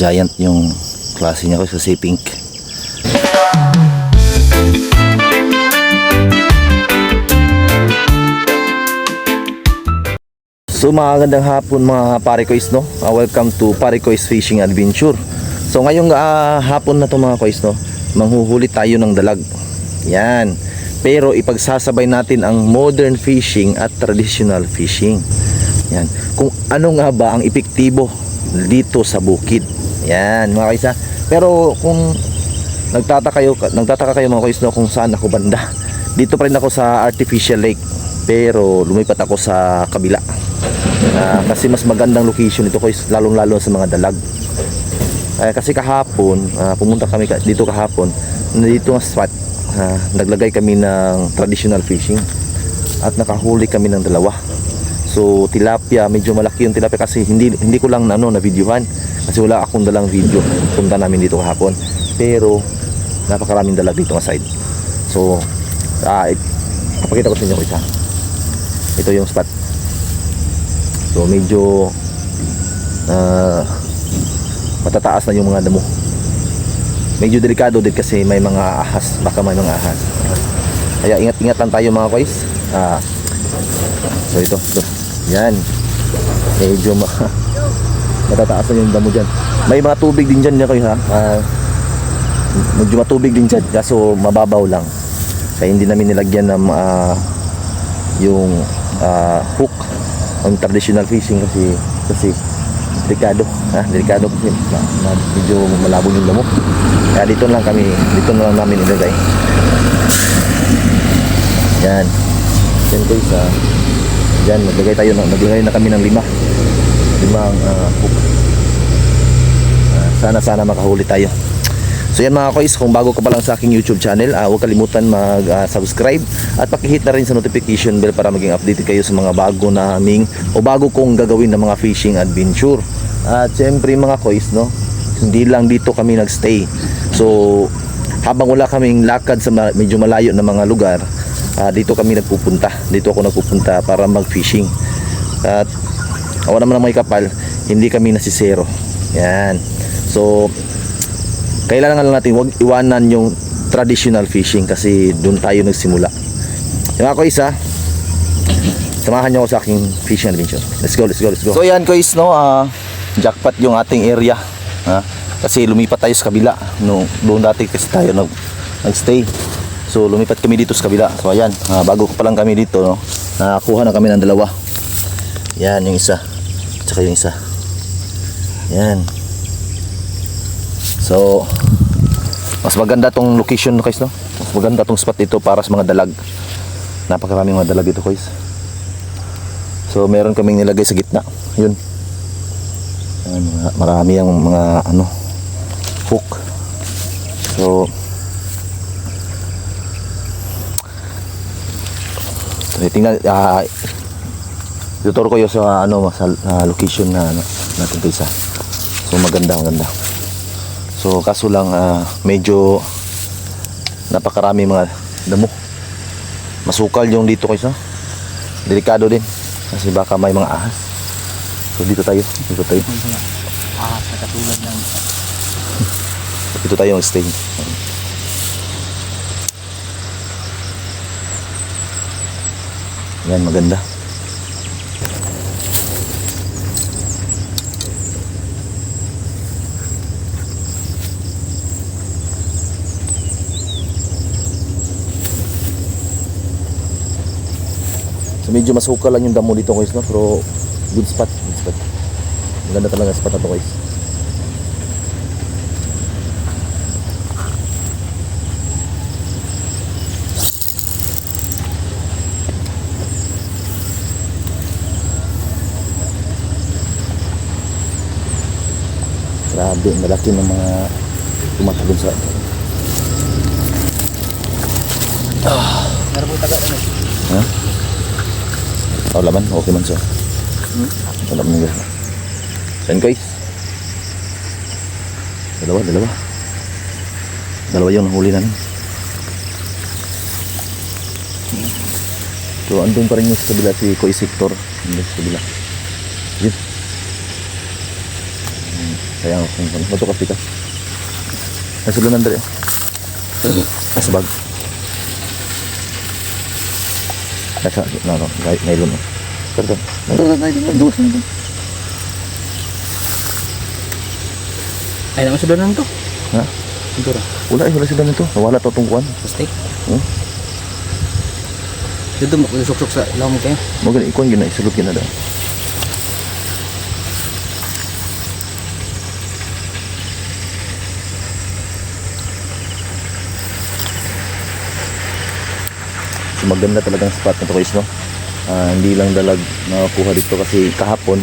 Giant yung klase niya guys kasi pink. So magandang hapon mga pare kois, no? Welcome to Pare Kois Fishing Adventure. So ngayong hapon na to mga kois, no? Manghuhuli tayo ng dalag. Yan. Pero ipagsasabay natin ang modern fishing at traditional fishing. Yan. Kung ano nga ba ang epektibo dito sa bukid. Yan mga kois ha. Pero kung nagtataka kayo mga kois, no, kung saan ako banda. Dito pa rin ako sa artificial lake. Pero lumipat ako sa kabila. Kasi mas magandang location ito guys, lalong-lalo sa mga dalag. Kasi kahapon, pumunta kami dito kahapon, dito nga spot, naglagay kami ng traditional fishing at nakahuli kami ng dalawa. So tilapia, medyo malaki yung tilapia kasi hindi ko lang na videohan kasi wala akong dalang video. Punta namin dito kahapon. Pero napakaraming dalag dito nga side. So papakita ko sa inyo isa. Ito yung spot. So medyo matataas na yung mga damo. Medyo delikado din kasi may mga ahas, baka may mga ahas. Kaya ingat-ingat lang tayo mga kois. So ito. Yan. Medyo matataas na yung damo dyan. May mga tubig din dyan kois ha. Medyo matubig din dyan, kaso mababaw lang. Kaya hindi namin nilagyan ng yung hook ang traditional fishing kasi delikado kasi medyo malabo yung damo. Kaya dito na lang namin ilagay. Yan guys, yan naglagay na kami ng limang hook. Sana makahuli tayo. So yan mga kois, kung bago ka pa lang sa aking YouTube channel, huwag kalimutan mag-subscribe at pakihit na rin sa notification bell para maging updated kayo sa mga bago kong gagawin na mga fishing adventure. At syempre mga kois, no, hindi lang dito kami nagstay. So habang wala kaming lakad sa medyo malayo na mga lugar, dito ako nagpupunta para mag-fishing. At awa naman ng may kapal, hindi kami nasisero. Yan. So kailangan lang natin huwag iwanan yung traditional fishing kasi doon tayo nagsimula. Yung ako isa, samahan nyo ako sa aking fishing adventure. Let's go. So yan guys, no, jackpot yung ating area. Kasi lumipat tayo sa kabila. No, doon dati kasi tayo nagstay. So lumipat kami dito sa kabila. So ayan, bago pa lang kami dito, no, nakakuha na kami ng dalawa. Yan yung isa, tsaka yung isa. Yan. So mas maganda tong location guys, no? Mas maganda tong spot dito para sa mga dalag. Napakaraming mga dalag dito guys. So meron kaming nilagay sa gitna. Yun. Ayan, marami ang mga hook. So tingnan, tuturo ko yung sa location na natin guys. So maganda. So kaso lang medyo napakarami mga damo. Masukal yung dito guys, no? Delikado din kasi baka may mga ahas. So dito tayo. Ahas na katulad ng dito tayo mag-stay. Yan, maganda. Medyo masukal lang yung damo dito guys, no? Pero good spot. Maganda talaga spot na to guys. Grabe, malaki ng mga tumatalon sa ha? Oh, laman, okay man siya. Laman nga. Saan guys? Dalawa yung nahuli namin. So andun pa rin yung sa kabila si Koy Sector. Andun sa kabila. Yun. Kaya kung matukas dito. Nasulunan dali. Nasa bag. Nasa, no, nylon. Pardon. Duwas na ito. Ay, naman sa doon to. Ha? Siguro. Wala sila nito. Nawala to tungkuan. Plastic. Dito mo suksok sa ilaw mo kayo. Mo gani ikon gina isulot gina daw. So, maganda talagang spot na to guys, no? Hindi lang dalag nakuha dito kasi kahapon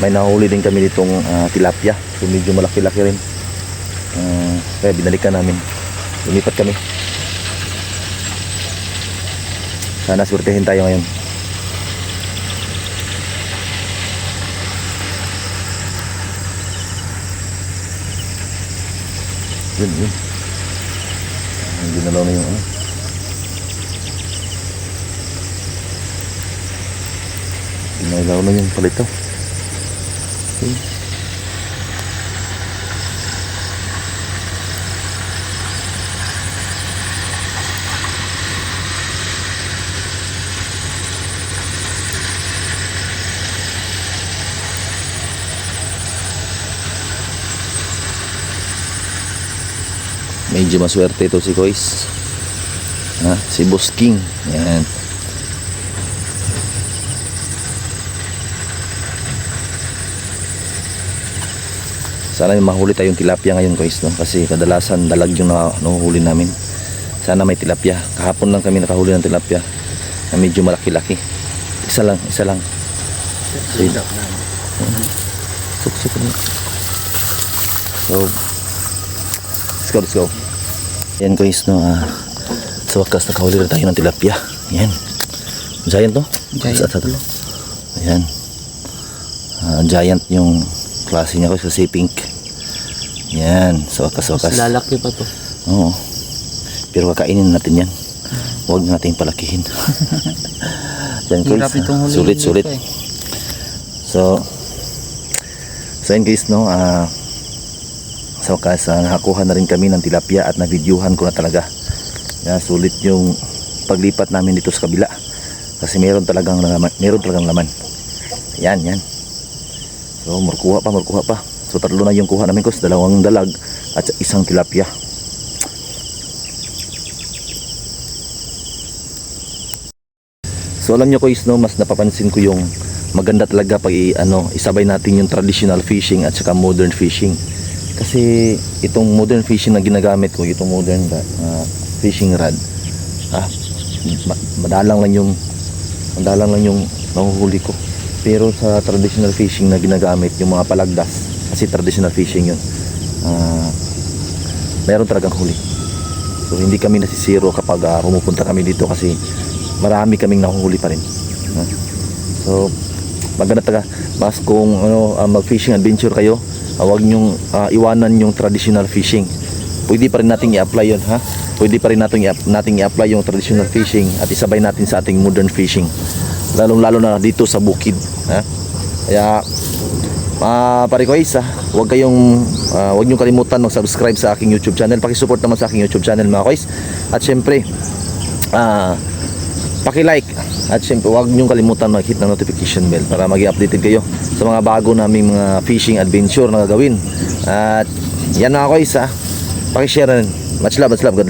may nahuli din kami ditong tilapia. So medyo malaki-laki rin. Kaya binalikan namin. Lumipat kami. Sana swertehin tayo ngayon. Yun. Ginalaw na yung ano. Ginalaw na yung palito. Okay. Medyo maswerte ito si Kois. Si Boss King. Yan. Sana may mahuli tayong tilapia ngayon Kois, no? Kasi kadalasan dalag yung nahuhuli namin. Sana may tilapia. Kahapon lang kami nakahuli ng tilapia na medyo malaki-laki. Isa lang. So, suksok na. So, let's go. Yan guys, no, sa wakas nakahuli na tayo ng tilapia. Yan. Giant to? Giant. Ayan. Giant yung klase niya ko sa sea pink. Yan. Sa wakas. Lalaki pa to. Oo. Pero kakainin natin yan. Huwag natin palakihin. Yan guys. Sulit. So yan guys, no, sa wakas nakakuha na rin kami ng tilapia at na-videohan ko na talaga. Sulit yung paglipat namin dito sa kabila kasi meron talagang laman. Yan. So murkuha pa. So 3 na yung kuha namin, 2 dalag at 1 tilapia. So alam nyo guys, no, mas napapansin ko yung maganda talaga pag isabay natin yung traditional fishing at saka modern fishing. Kasi itong modern fishing na ginagamit ko, itong modern fishing rod, madalang lang yung nahuhuli ko. Pero sa traditional fishing na ginagamit, yung mga palagdas, kasi traditional fishing yun, meron talagang huli. So hindi kami nasisiro kapag pumupunta kami dito kasi marami kaming nahuhuli pa rin. So maganda talaga. Mas kung mag-fishing adventure kayo, huwag nyong iwanan yung traditional fishing. Pwede pa rin nating i-apply yun, ha? Pwede pa rin nating i-apply yung traditional fishing at isabay natin sa ating modern fishing. Lalong-lalo na dito sa bukid, ha? Kaya pare ko guys, huwag niyong kalimutan mag-subscribe sa aking YouTube channel. Paki-support naman sa aking YouTube channel mga guys. At syempre, paki-like. At syempre, huwag niyong kalimutan mag-hit ng notification bell para mag-i-updated kayo sa mga bago naming mga fishing adventure na gagawin. At yan mga guys, paki-share na rin. Much love. God